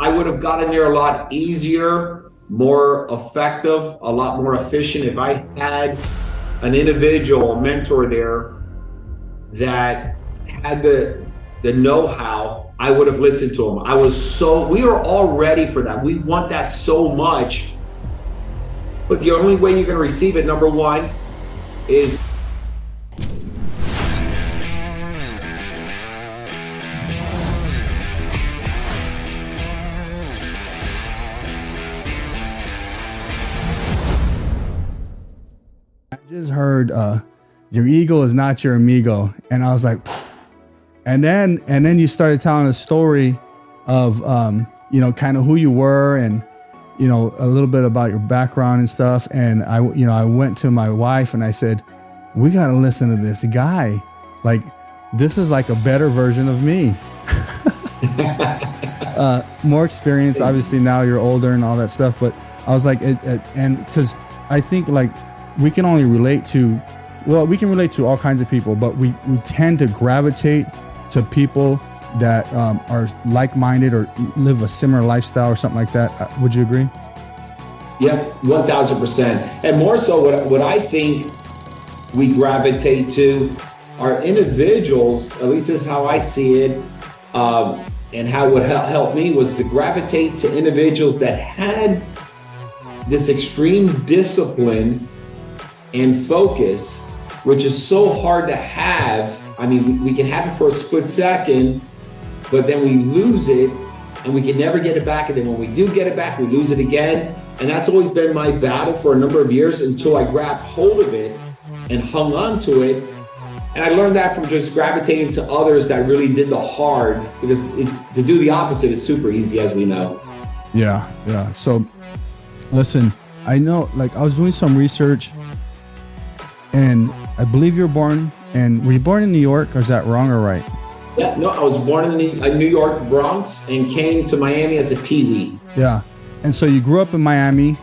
I would have gotten there a lot easier, more effective, a lot more efficient if I had an individual, a mentor there that had the know-how. I would have listened to him. We were all ready for that. We want that so much. But the only way you're going to receive it, number one, is just heard your ego is not your amigo, and I was like, phew. and then you started telling a story of kind of who you were, and a little bit about your background and stuff. And I went to my wife and I said, we got to listen to this guy. Like, this is like a better version of me. More experience, obviously. Now you're older and all that stuff, but I was like, and because I think like we can only relate to, we can relate to all kinds of people, but we tend to gravitate to people that are like-minded or live a similar lifestyle or something like that. Would you agree? Yep, 1,000%. And more so, what I think we gravitate to are individuals, at least this is how I see it, and how it would help me was to gravitate to individuals that had this extreme discipline and focus, which is so hard to have. I mean, we can have it for a split second, but then we lose it and we can never get it back. And then when we do get it back, we lose it again. And that's always been my battle for a number of years until I grabbed hold of it and hung on to it. And I learned that from just gravitating to others that really did the hard, because it's to do the opposite is super easy, as we know. Yeah. So listen, I know, like, I was doing some research, and I believe you're born, and were you born in New York, or is that wrong or right? Yeah, no, I was born in New York, Bronx, and came to Miami as a peewee. Yeah. And so you grew up in Miami,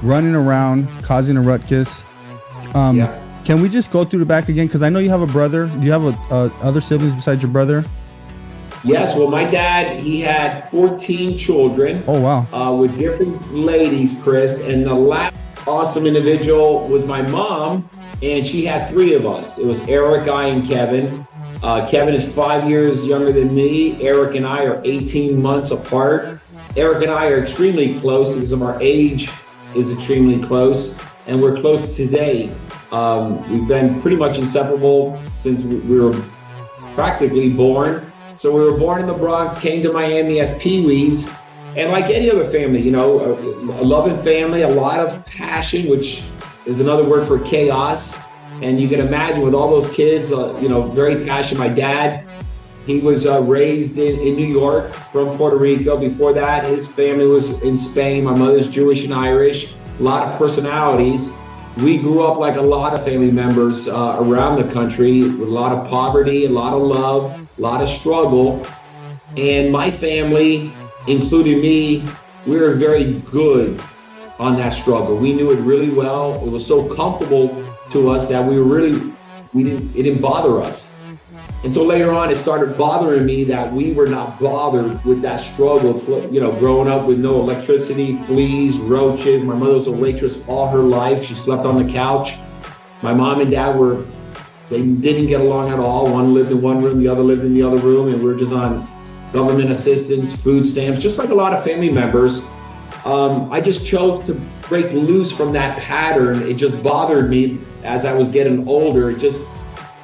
running around, causing a ruckus. Yeah. Can we just go through the back again? Because I know you have a brother. Do you have other siblings besides your brother? Yes. Well, my dad, he had 14 children. Oh, wow. With different ladies, Chris. And the last awesome individual was my mom, and she had 3 of us. It was Eric, I, and Kevin. Kevin is 5 years younger than me. Eric and I are 18 months apart. Eric and I are extremely close because of our age is extremely close, and we're close today. We've been pretty much inseparable since we were practically born. So we were born in the Bronx, came to Miami as peewees, and like any other family, a loving family, a lot of passion, which is another word for chaos. And you can imagine with all those kids, very passionate. My dad, he was raised in New York from Puerto Rico. Before that, his family was in Spain. My mother's Jewish and Irish. A lot of personalities. We grew up like a lot of family members around the country with a lot of poverty, a lot of love, a lot of struggle. And my family, including me, we were very good on that struggle. We knew it really well. It was so comfortable to us that it didn't bother us. Until later on, it started bothering me that we were not bothered with that struggle, growing up with no electricity, fleas, roaches. My mother was a waitress all her life. She slept on the couch. My mom and dad they didn't get along at all. One lived in one room, the other lived in the other room, and we were just on government assistance, food stamps, just like a lot of family members. I just chose to break loose from that pattern. It just bothered me as I was getting older. It just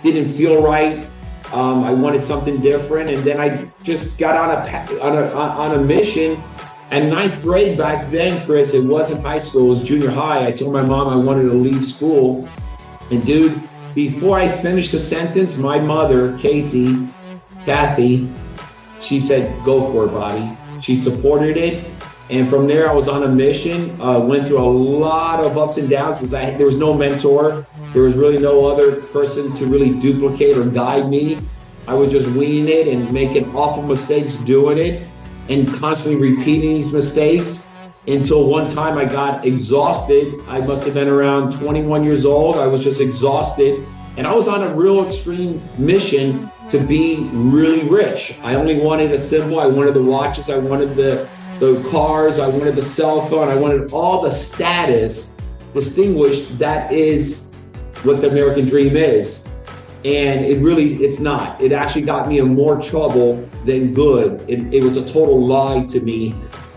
didn't feel right. I wanted something different, and then I just got on a mission. And 9th grade back then, Chris, it wasn't high school, it was junior high. I told my mom I wanted to leave school. And dude, before I finished the sentence, my mother, Kathy, she said, go for it, Bobby. She supported it. And from there, I was on a mission, went through a lot of ups and downs because there was no mentor. There was really no other person to really duplicate or guide me. I was just winging it and making awful mistakes doing it and constantly repeating these mistakes until one time I got exhausted. I must have been around 21 years old. I was just exhausted. And I was on a real extreme mission to be really rich. I only wanted a symbol. I wanted the watches. I wanted the the cars, I wanted the cell phone, I wanted all the status distinguished. That is what the American dream is. And it's not. It actually got me in more trouble than good. It was a total lie to me.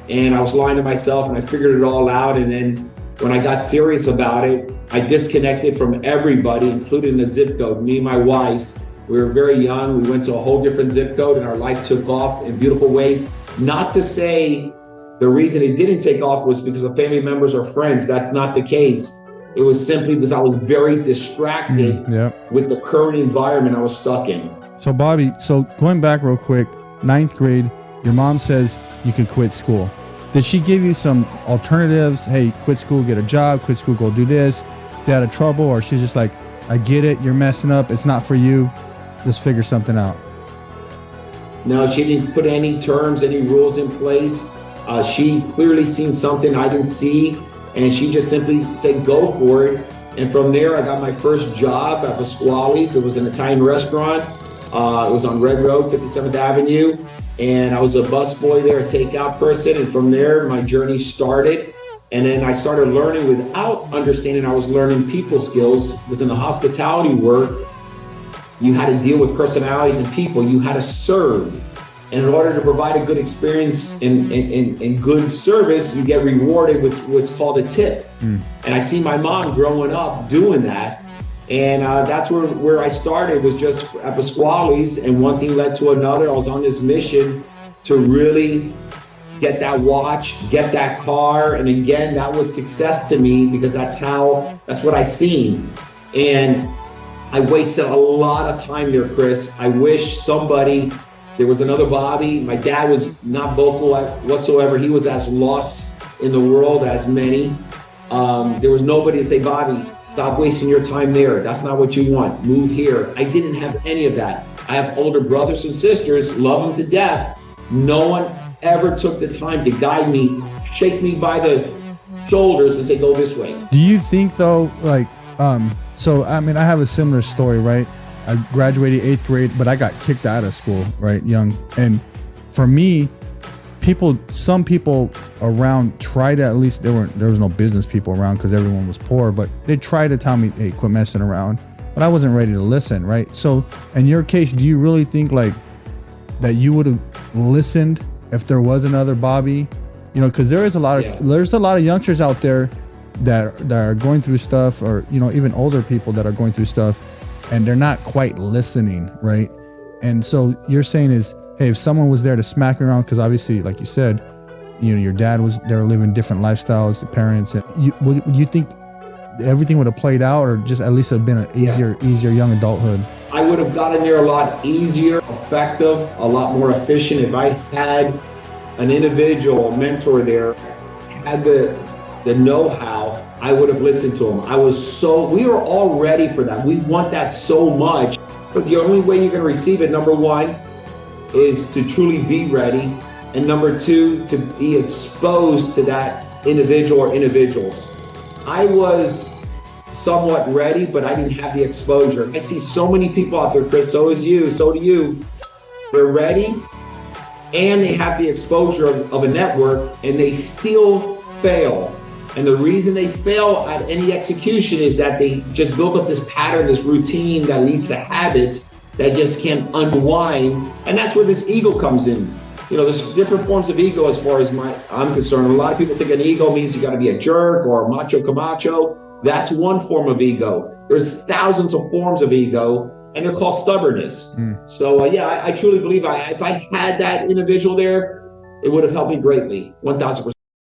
And I was lying to myself, and I figured it all out. And then when I got serious about it, I disconnected from everybody, including the zip code. Me and my wife, we were very young. We went to a whole different zip code, and our life took off in beautiful ways. Not to say the reason it didn't take off was because of family members or friends. That's not the case. It was simply because I was very distracted with the current environment I was stuck in. So Bobby, going back real quick, 9th grade, your mom says you could quit school. Did she give you some alternatives? Hey, quit school, get a job, quit school, go do this, stay out of trouble? Or she's just like, I get it, you're messing up, it's not for you, just figure something out? No, she didn't put any terms, any rules in place. She clearly seen something I didn't see, and she just simply said, go for it. And from there, I got my first job at Pasquale's. It was an Italian restaurant. It was on Red Road, 57th Avenue. And I was a busboy there, a takeout person. And from there, my journey started. And then I started learning without understanding I was learning people skills, because in the hospitality work, you had to deal with personalities and people. You had to serve. And in order to provide a good experience and good service, you get rewarded with what's called a tip. And I see my mom growing up doing that. And that's where I started, was just at Pasquale's, and one thing led to another. I was on this mission to really get that watch, get that car. And again, that was success to me, because that's what I seen. And I wasted a lot of time there, Chris. I wish there was another Bobby. My dad was not vocal whatsoever. He was as lost in the world as many. There was nobody to say, Bobby, stop wasting your time there. That's not what you want. Move here. I didn't have any of that. I have older brothers and sisters, love them to death. No one ever took the time to guide me, shake me by the shoulders and say, go this way. Do you think though, so I mean, I have a similar story, right? I graduated 8th grade, but I got kicked out of school, right, young. And for me, some people around tried to, at least there was no business people around because everyone was poor, but they tried to tell me, hey, quit messing around. But I wasn't ready to listen, right? So in your case, do you really think that you would have listened if there was another Bobby? Because there's a lot of youngsters out there that are going through stuff, or even older people that are going through stuff, and they're not quite listening, right? And so you're saying is, hey, if someone was there to smack me around, because obviously, like you said, your dad was there living different lifestyles, the parents, and you think everything would have played out, or just at least have been an easier young adulthood? I would have gotten there a lot easier, effective, a lot more efficient if I had an individual, a mentor there, had the know-how. I would have listened to him. We were all ready for that. We want that so much, but the only way you're going to receive it, number one, is to truly be ready, and number two, to be exposed to that individual or individuals. I was somewhat ready, but I didn't have the exposure. I see so many people out there, Chris, so do you. They're ready, and they have the exposure of a network, and they still fail. And the reason they fail at any execution is that they just build up this pattern, this routine that leads to habits that just can't unwind. And that's where this ego comes in. There's different forms of ego as far as I'm concerned. A lot of people think an ego means you got to be a jerk or a macho camacho. That's one form of ego. There's thousands of forms of ego, and they're called stubbornness. So I truly believe if I had that individual there, it would have helped me greatly, 1,000%.